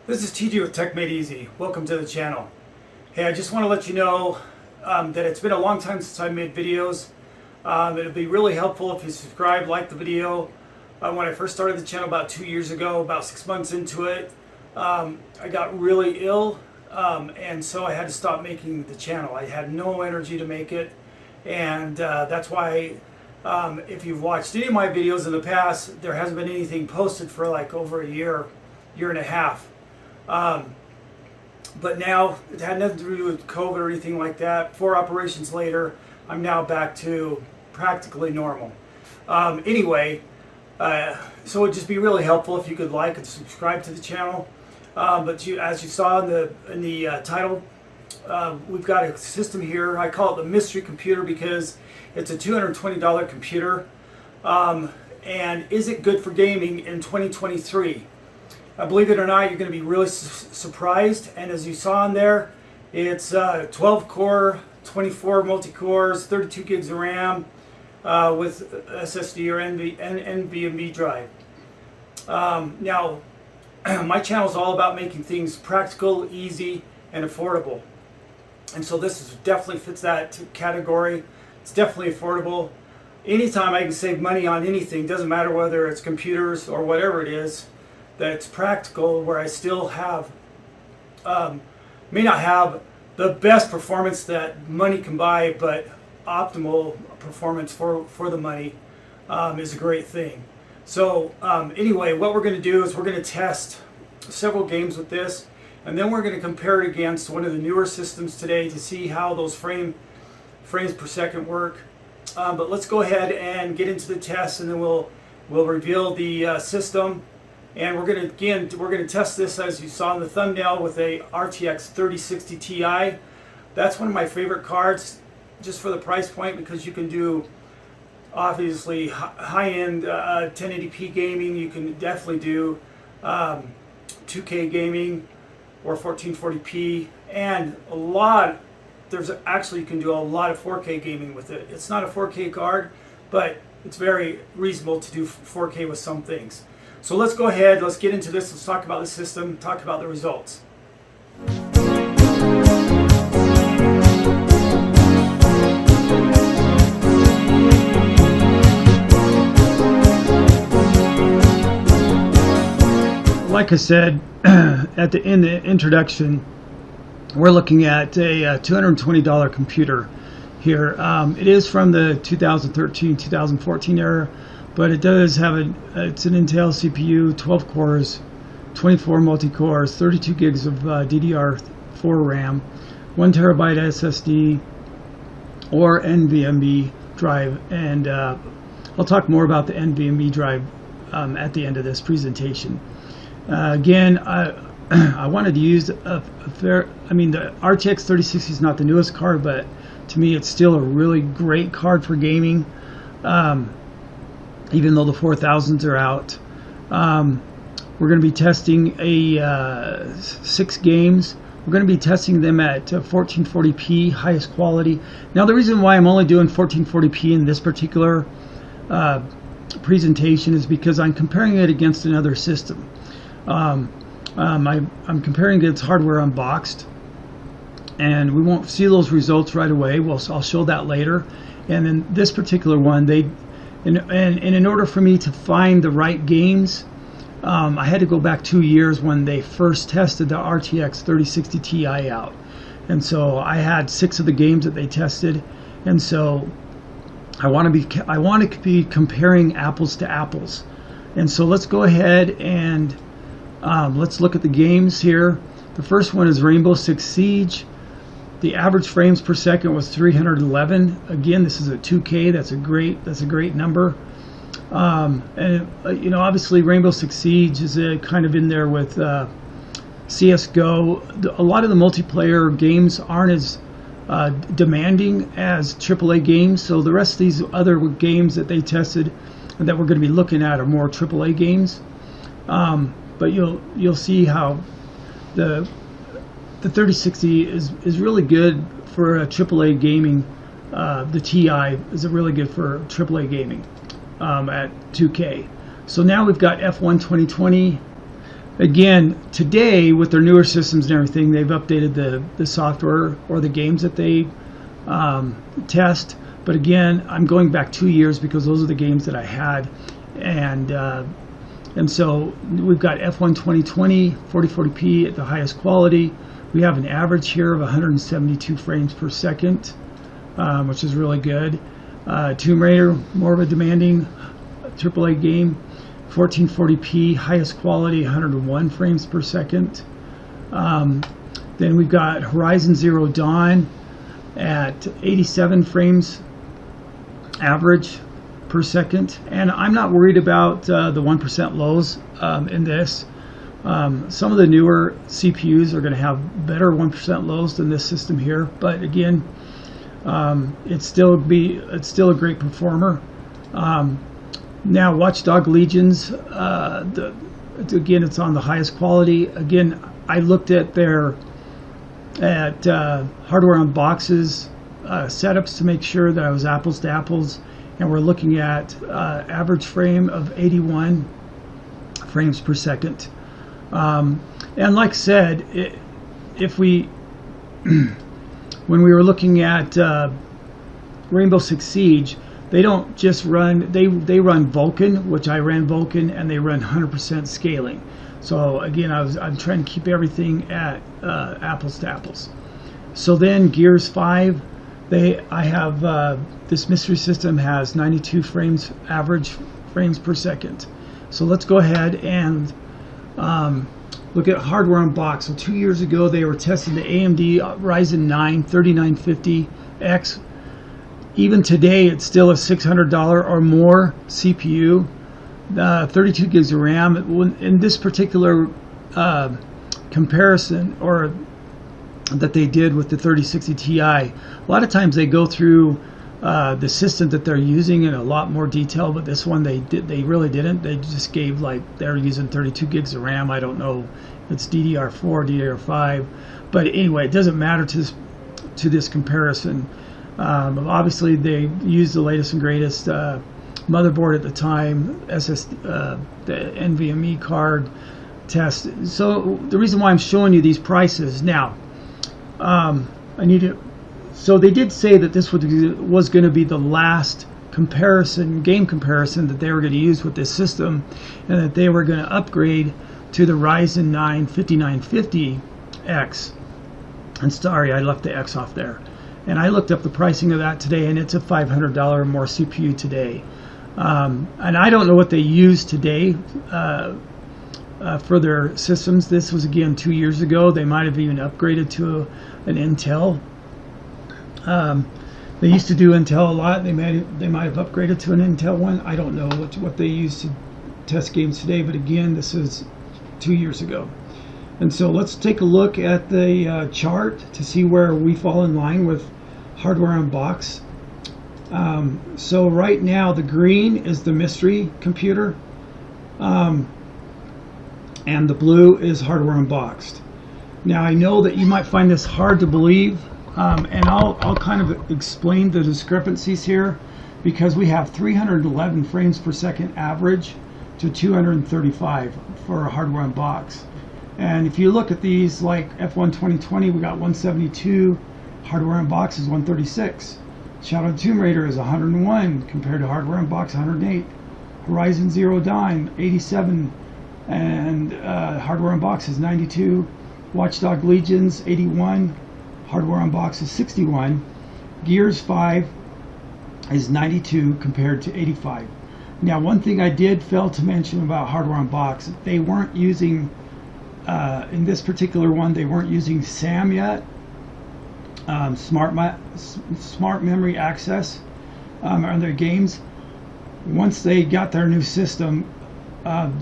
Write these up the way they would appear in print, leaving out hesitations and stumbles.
This is TG with Tech Made Easy. Welcome to the channel. Hey, I just want to let you know that it's been a long time since I made videos. It'll be really helpful if you subscribe, like the video. When I first started the channel about 2 years ago, about 6 months into it, I got really ill, and so I had to stop making the channel. I had no energy to make it, and that's why if you've watched any of my videos in the past, there hasn't been anything posted for like over a year and a half. But now it had nothing to do with COVID or anything like that. 4 operations later, I'm now back to practically normal. Anyway, so it would just be really helpful if you could like and subscribe to the channel. But as you saw in the title, we've got a system here. I call it the mystery computer because it's a $220 computer. And is it good for gaming in 2023? Believe it or not, you're going to be really surprised. And as you saw in there, it's 12 core, 24 multi-cores, 32 gigs of RAM with SSD or NVMe drive. Now, my channel is all about making things practical, easy, and affordable. And so this definitely fits that category. It's definitely affordable. Anytime I can save money on anything, doesn't matter whether it's computers or whatever it is, that it's practical, where I still have, may not have the best performance that money can buy, but optimal performance for the money is a great thing. So anyway, what we're going to do is we're going to test several games with this, and then we're going to compare it against one of the newer systems today to see how those frames per second work. But let's go ahead and get into the test, and then we'll reveal the system. And we're going to test this, as you saw in the thumbnail, with a RTX 3060 Ti. That's one of my favorite cards, just for the price point, because you can do obviously high-end 1080p gaming. You can definitely do 2K gaming or 1440p, and you can do a lot of 4K gaming with it. It's not a 4K card, but it's very reasonable to do 4K with some things. So let's go ahead, let's get into this, let's talk about the system, talk about the results. Like I said in the introduction, we're looking at a $220 computer here. It is from the 2013-2014 era. But it does have it's an Intel CPU, 12 cores, 24 multi-cores, 32 gigs of DDR4 RAM, 1 terabyte SSD or NVMe drive, and I'll talk more about the NVMe drive at the end of this presentation. Again, I wanted to use the RTX 3060 is not the newest card, but to me it's still a really great card for gaming. Even though the 4000s are out. We're going to be testing 6 games. We're going to be testing them at 1440p, highest quality. Now the reason why I'm only doing 1440p in this particular presentation is because I'm comparing it against another system. I'm comparing it against hardware Unboxed, and we won't see those results right away. I'll show that later. And in this particular one, and in order for me to find the right games, I had to go back 2 years when they first tested the RTX 3060 Ti out. And so I had 6 of the games that they tested. And so I want to be comparing apples to apples. And so let's go ahead and let's look at the games here. The first one is Rainbow Six Siege. The average frames per second was 311. Again, this is a 2K. That's a great number. And obviously Rainbow Six Siege is kind of in there with CS:GO. A lot of the multiplayer games aren't as demanding as AAA games. So the rest of these other games that they tested and that we're going to be looking at are more AAA games. But you'll see how the 3060 is really good for a AAA gaming. The Ti is really good for AAA gaming at 2K. So now we've got F1 2020. again, today with their newer systems and everything, they've updated the software or the games that they test. But again, I'm going back 2 years because those are the games that I had, and so we've got F1 2020 4040p at the highest quality. We have an average here of 172 frames per second, which is really good. Tomb Raider, more of a demanding AAA game. 1440p, highest quality, 101 frames per second. Then we've got Horizon Zero Dawn at 87 frames average per second. And I'm not worried about the 1% lows in this. Some of the newer CPUs are going to have better 1% lows than this system here. But again, it's still a great performer. Now, Watchdog Legions, again, it's on the highest quality. Again, I looked at their hardware Unboxed setups to make sure that I was apples to apples, and we're looking at average frame of 81 frames per second. And like I said, if we when we were looking at Rainbow Six Siege, they don't just run, they run Vulkan, which I ran Vulkan, and they run 100% scaling. So again, I'm trying to keep everything at apples to apples. So then Gears 5, I have this mystery system has 92 frames average frames per second. So let's go ahead and look at hardware Unboxed. So 2 years ago, they were testing the AMD Ryzen 9 3950X. Even today, it's still a $600 or more CPU, 32 gigs of RAM. In this particular comparison, or that they did with the 3060 Ti, a lot of times they go through the system that they're using in a lot more detail, but this one they really didn't. They just gave, like, they're using 32 gigs of RAM. I don't know if it's DDR4, DDR5, but anyway, it doesn't matter to this comparison. Obviously, they used the latest and greatest motherboard at the time, the NVMe card test. So the reason why I'm showing you these prices now, so they did say that this was going to be the last game comparison that they were going to use with this system, and that they were going to upgrade to the Ryzen 9 5950X. And sorry, I left the X off there. And I looked up the pricing of that today, and it's a $500 or more CPU today. And I don't know what they use today for their systems. This was, again, 2 years ago. They might have even upgraded to an Intel. They used to do Intel a lot. They might have upgraded to an Intel one. I don't know what they use to test games today. But again, this is 2 years ago. And so let's take a look at the chart to see where we fall in line with hardware Unboxed. So right now the green is the mystery computer, and the blue is hardware Unboxed. Now I know that you might find this hard to believe, and I'll kind of explain the discrepancies here, because we have 311 frames per second average to 235 for hardware Unboxed. And if you look at these, like F1 2020, we got 172, hardware Unboxed is 136. Shadow of Tomb Raider is 101 compared to hardware Unboxed 108. Horizon Zero Dawn 87, and hardware Unboxed is 92. Watchdog Legions 81, hardware Unboxed is 61. Gears 5 is 92 compared to 85. Now, one thing I did fail to mention about hardware Unboxed, they weren't using in this particular one, they weren't using SAM yet, smart memory access on their games. Once they got their new system,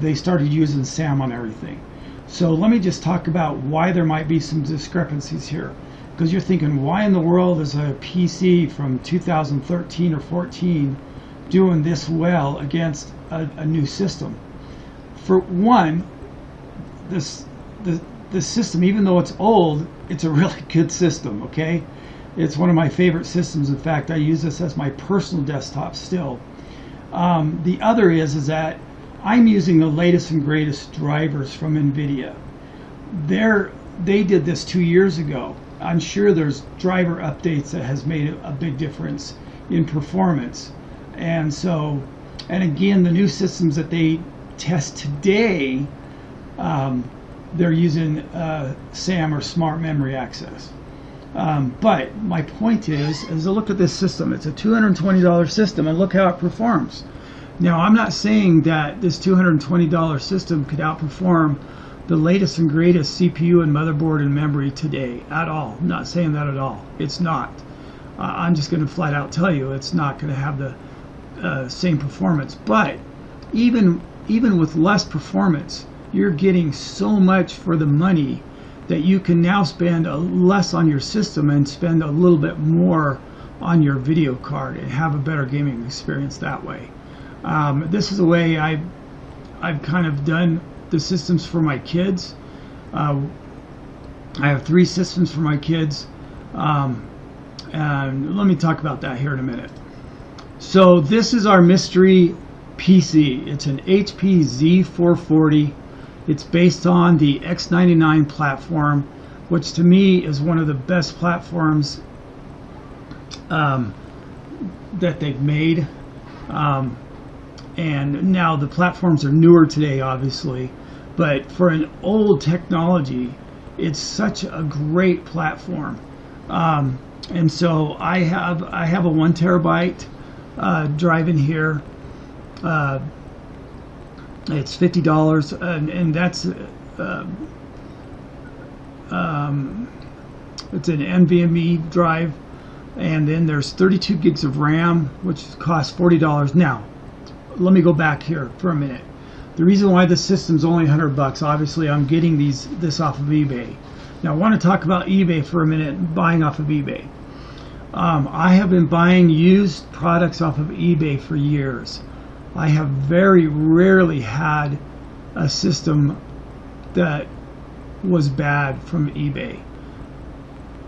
they started using SAM on everything. So let me just talk about why there might be some discrepancies here, because you're thinking, why in the world is a PC from 2013 or 14 doing this well against a new system? For one, the system, even though it's old, it's a really good system, okay? It's one of my favorite systems. In fact, I use this as my personal desktop still. The other is that I'm using the latest and greatest drivers from Nvidia. They did this 2 years ago. I'm sure there's driver updates that has made a big difference in performance. And so, and again, the new systems that they test today, they're using SAM, or Smart Memory Access. But my point is look at this system. It's a $220 system, and look how it performs. Now, I'm not saying that this $220 system could outperform the latest and greatest CPU and motherboard and memory today at all. I'm not saying that at all. It's not. I'm just going to flat out tell you it's not going to have the same performance. But even with less performance, you're getting so much for the money that you can now spend less on your system and spend a little bit more on your video card and have a better gaming experience that way. This is the way I've kind of done the systems for my kids. I have 3 systems for my kids, and let me talk about that here in a minute. So this is our mystery PC. It's an HP Z440. It's based on the X99 platform, which to me is one of the best platforms that they've made. And now the platforms are newer today, obviously, but for an old technology, it's such a great platform. And so I have a 1 terabyte drive in here. It's $50, and that's it's an NVMe drive, and then there's 32 gigs of RAM, which costs $40. Now, let me go back here for a minute. The reason why this system's only $100, obviously, I'm getting this off of eBay. Now, I want to talk about eBay for a minute, buying off of eBay. I have been buying used products off of eBay for years. I have very rarely had a system that was bad from eBay.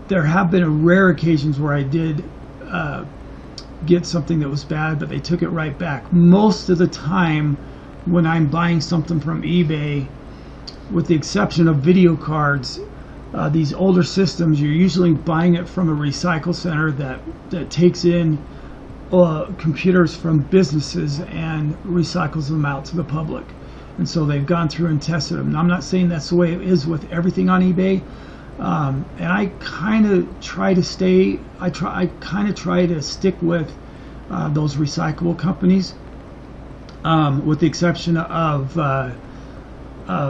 There have been rare occasions where I did get something that was bad, but they took it right back. Most of the time when I'm buying something from eBay, with the exception of video cards, these older systems, you're usually buying it from a recycle center that takes in computers from businesses and recycles them out to the public. And so they've gone through and tested them. Now, I'm not saying that's the way it is with everything on eBay. And I kind of try to stick with those recyclable companies, with the exception of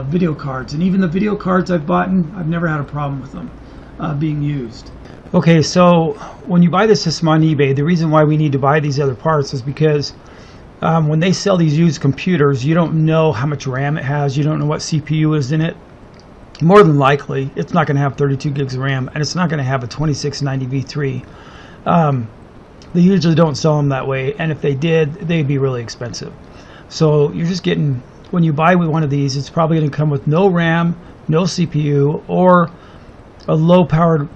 video cards. And even the video cards I've bought, I've never had a problem with them being used. Okay, so when you buy the system on eBay, the reason why we need to buy these other parts is because when they sell these used computers, you don't know how much RAM it has, you don't know what CPU is in it. More than likely, it's not going to have 32 gigs of RAM, and it's not going to have a 2690 V3. They usually don't sell them that way, and if they did, they'd be really expensive. So you're just getting, when you buy one of these, it's probably going to come with no RAM, no CPU, or a low-powered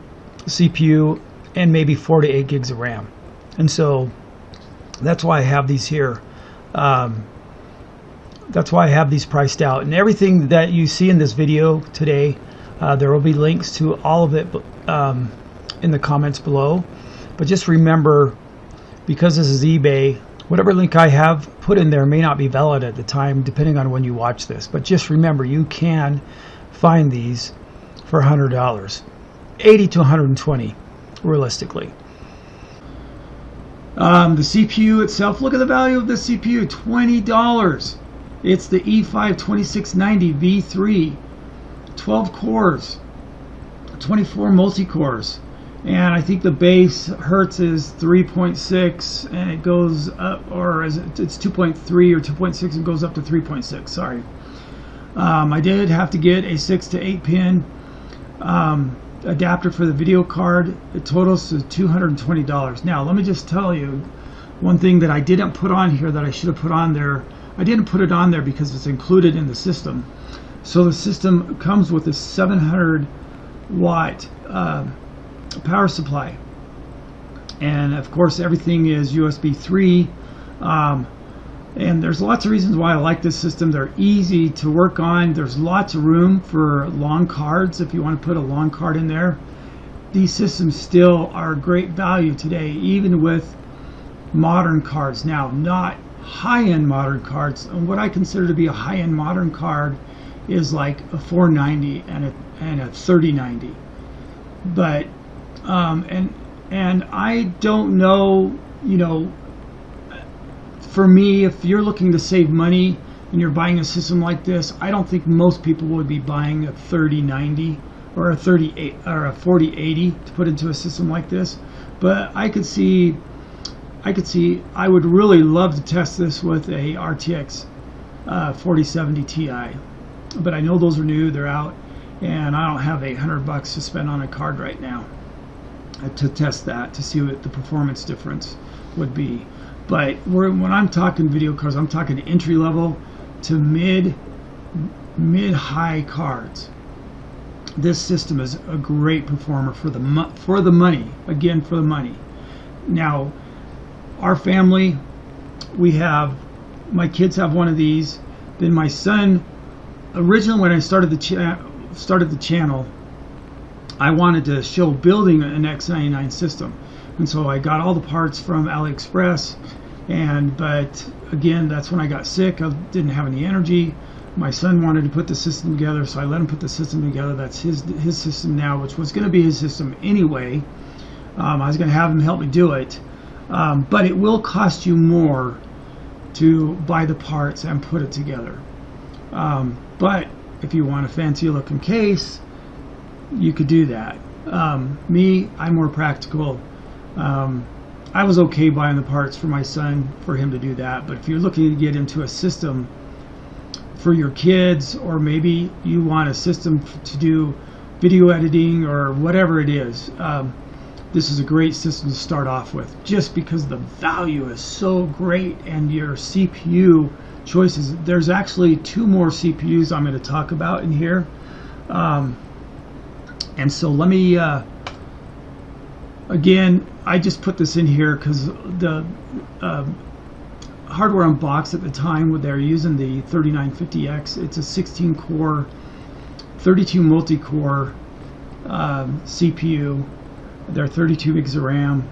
CPU, and maybe 4 to 8 gigs of RAM. And so that's why I have these here. That's why I have these priced out. And everything that you see in this video today, there will be links to all of it in the comments below. But just remember, because this is eBay, whatever link I have put in there may not be valid at the time, depending on when you watch this. But just remember, you can find these for $100, 80 to 120, realistically. The CPU itself, look at the value of the CPU, $20. It's the E5 2690 V3, 12 cores, 24 multi-cores, and I think the base hertz is 3.6, and it goes up, or is it's 2.3 or 2.6, and goes up to 3.6. Sorry. I did have to get a 6 to 8 pin adapter for the video card. It totals to $220. Now, let me just tell you one thing that I didn't put on here that I should have put on there. I didn't put it on there because it's included in the system. So the system comes with a 700 watt power supply, and of course everything is USB 3. And there's lots of reasons why I like this system. They're easy to work on. There's lots of room for long cards if you want to put a long card in there. These systems still are great value today, even with modern cards. Now, not high-end modern cards. And what I consider to be a high-end modern card is like a 490 and a 3090. But and I don't know, you know, for me, if you're looking to save money and you're buying a system like this, I don't think most people would be buying a 3090 or a 38 or a 4080 to put into a system like this. But I could see I would really love to test this with a RTX 4070 Ti. But I know those are new, they're out, and I don't have $800 to spend on a card right now to test that, to see what the performance difference would be. But when I'm talking video cards, I'm talking entry level to mid-high cards. This system is a great performer for the money. Again, for the money. Now, our family, my kids have one of these. Then my son, originally when I started the channel, I wanted to show building an X99 system, and so I got all the parts from AliExpress. But again, that's when I got sick. I didn't have any energy. My son wanted to put the system together, so I let him put the system together. That's his system now, which was going to be his system anyway. I was going to have him help me do it, but it will cost you more to buy the parts and put it together. But if you want a fancy looking case, you could do that. Me, I'm more practical. I was okay buying the parts for my son for him to do that, but if you're looking to get into a system for your kids, or maybe you want a system to do video editing or whatever it is, this is a great system to start off with, just because the value is so great and your CPU choices. There's actually 2 more CPUs I'm going to talk about in here, and so let me again, I just put this in here because the hardware Unboxed at the time when they're using the 3950X, it's a 16 core 32 multi-core CPU. They're 32 gigs of RAM.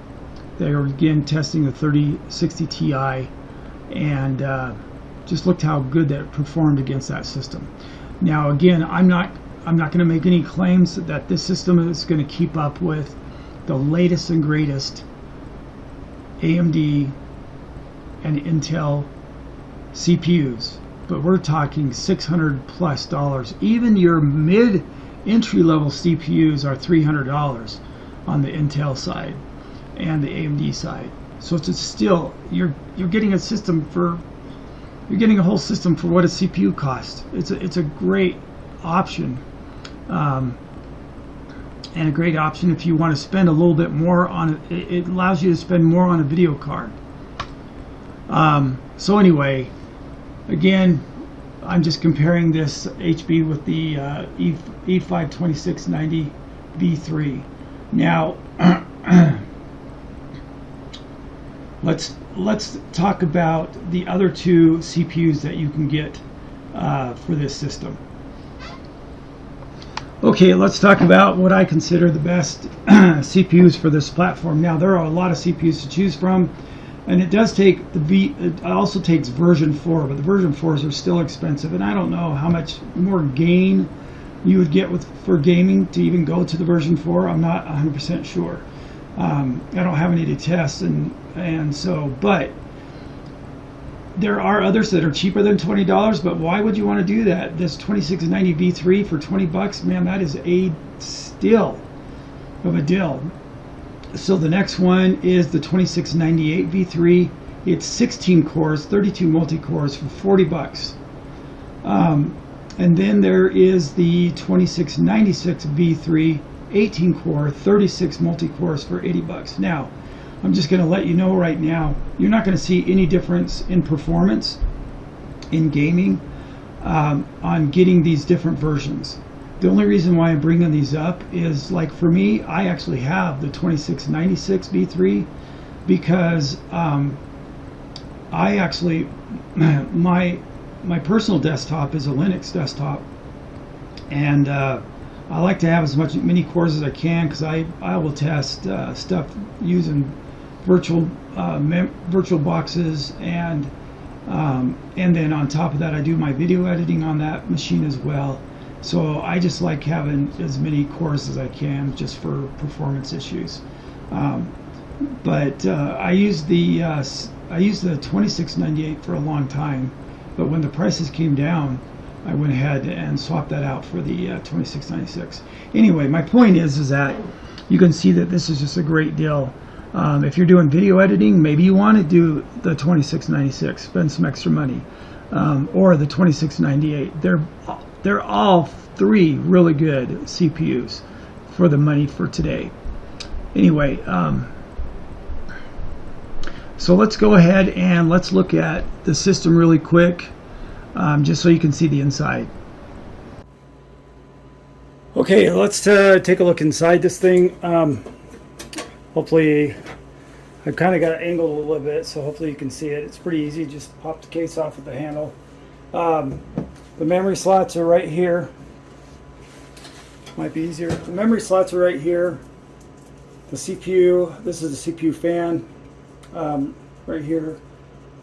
They were again testing the 3060 Ti, and just looked how good that performed against that system. Now again, I'm not going to make any claims that this system is going to keep up with the latest and greatest AMD and Intel CPUs, but we're talking $600+. Even your mid entry level CPUs are $300 on the Intel side and the AMD side. So it's still, you're getting a system for, you're getting a whole system for what a CPU costs. It's a great option, and a great option if you want to spend a little bit more on it. It allows you to spend more on a video card. So anyway, again, I'm just comparing this HB with the E5 2690B3. Now, let's talk about the other 2 CPUs that you can get for this system. Okay, let's talk about what I consider the best CPUs for this platform. Now, there are a lot of CPUs to choose from, and it does take it also takes version 4, but the version 4s are still expensive, and I don't know how much more gain you would get for gaming to even go to the version 4. I'm not 100% sure. I don't have any to test, and so, but there are others that are cheaper than $20, but why would you want to do that? This 2690B3 for $20, man, that is a steal of a deal. So the next one is the 2698V3. It's 16 cores, 32 multi-cores for $40. And then there is the 2696V3, 18 core, 36 multi-cores for $80. Now, I'm just going to let you know right now, you're not going to see any difference in performance in gaming on getting these different versions. The only reason why I'm bringing these up is, like, for me, I actually have the 2696 V3 because I actually, my personal desktop is a Linux desktop, and I like to have as many cores as I can, because I will test stuff using virtual boxes, and then on top of that I do my video editing on that machine as well. So I just like having as many cores as I can, just for performance issues. But I used the 2698 for a long time, but when the prices came down, I went ahead and swapped that out for the 2696. Anyway, my point is that you can see that this is just a great deal. If you're doing video editing, maybe you want to do the 2696, spend some extra money, or the 2698. They're all three really good CPUs for the money for today. Anyway, so let's go ahead and let's look at the system really quick, just so you can see the inside. Okay, let's take a look inside this thing. Hopefully, I've kind of got it angled a little bit, so hopefully you can see it. It's pretty easy. Just pop the case off with the handle. The memory slots are right here. Might be easier. The memory slots are right here. The CPU, this is the CPU fan, right here.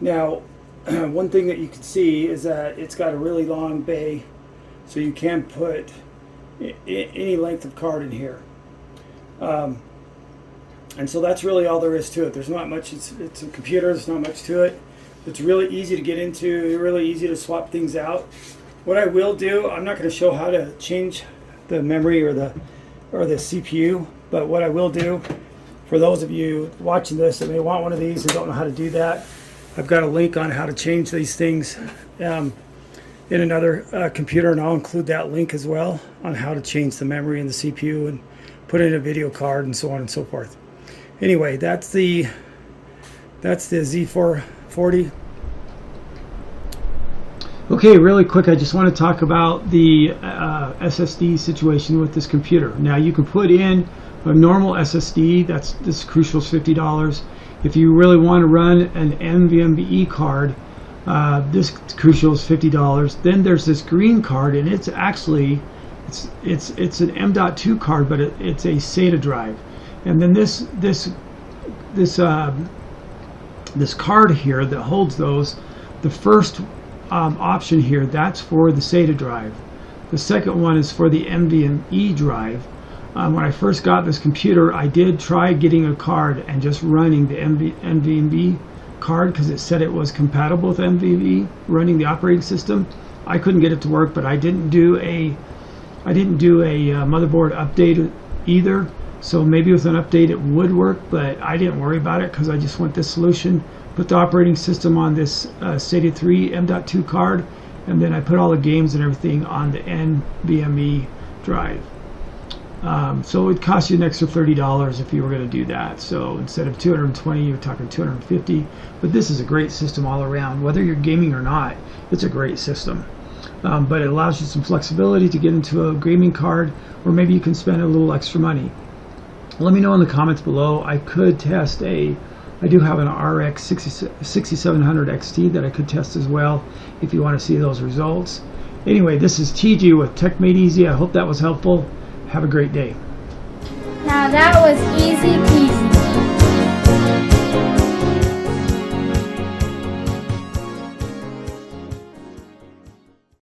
Now, one thing that you can see is that it's got a really long bay, so you can put any length of card in here. And so that's really all there is to it. There's not much. It's a computer. There's not much to it. It's really easy to get into. Really easy to swap things out. What I will do, I'm not going to show how to change the memory or the CPU, but what I will do, for those of you watching this that may want one of these and don't know how to do that, I've got a link on how to change these things in another computer, and I'll include that link as well on how to change the memory and the CPU and put in a video card and so on and so forth. Anyway, that's the Z440. Okay, really quick, I just want to talk about the SSD situation with this computer. Now, you can put in a normal SSD. This crucial is $50. If you really want to run an NVMe card, this crucial is $50. Then there's this green card, and it's actually it's an M.2 card, but it's a SATA drive. And then this card here that holds those, the first option here, that's for the SATA drive. The second one is for the NVMe drive. When I first got this computer, I did try getting a card and just running the NVMe card, because it said it was compatible with NVMe, running the operating system. I couldn't get it to work, but I didn't do a motherboard update either. So maybe with an update it would work, but I didn't worry about it because I just want this solution. Put the operating system on this SATA 3 M.2 card, and then I put all the games and everything on the NVMe drive. So it would cost you an extra $30 if you were going to do that. So instead of $220, you're talking $250. But this is a great system all around. Whether you're gaming or not, it's a great system. But it allows you some flexibility to get into a gaming card, or maybe you can spend a little extra money. Let me know in the comments below. I could test I do have an RX 6700 XT that I could test as well if you want to see those results. Anyway, this is TG with Tech Made Easy. I hope that was helpful. Have a great day. Now that was easy peasy.